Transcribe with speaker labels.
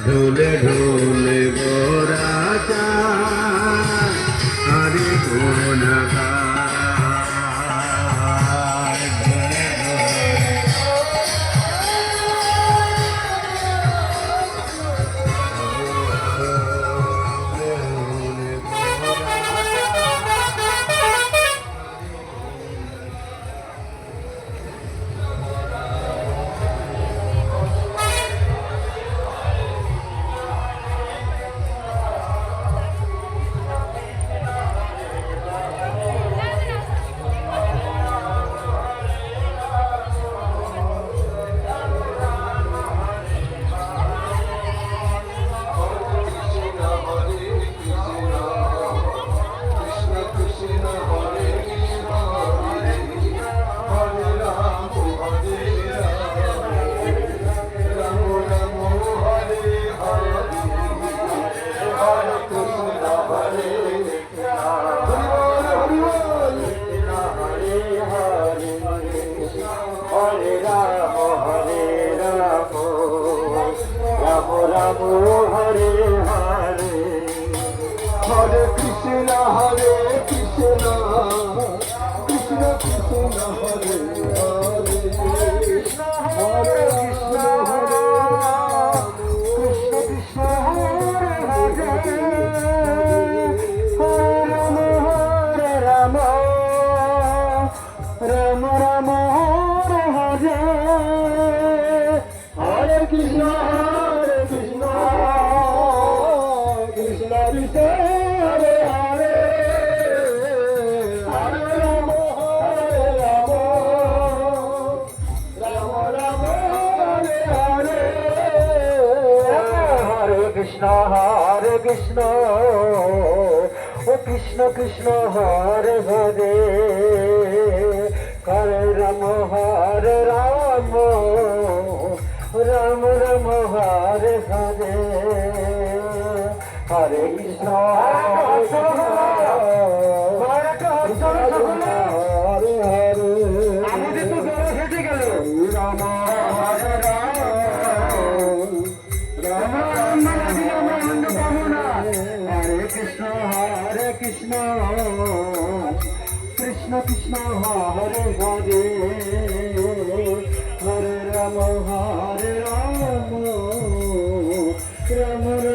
Speaker 1: ঢোলে ঢোলে গোরা হরি গুণ
Speaker 2: Hare Hare Hare Krishna Hare Krishna Krishna Krishna Hare Hare Hare Krishna Hare Krishna Krishna Hare Hare Hare Rama Rama Rama Hare Hare Hare Krishna Hare Krishna, O Krishna Krishna Hare Hare, Hare Rama Hare Rama, Rama Rama Hare Hare, Hare Krishna Hare Krishna, Hare Hare. আমাদের তো গলা ফেটে গেল। রামা হরে Ram, Ram Ram Hare Krishna, Krishna Krishna Hare Hare, Hare Rama Hare Rama, Rama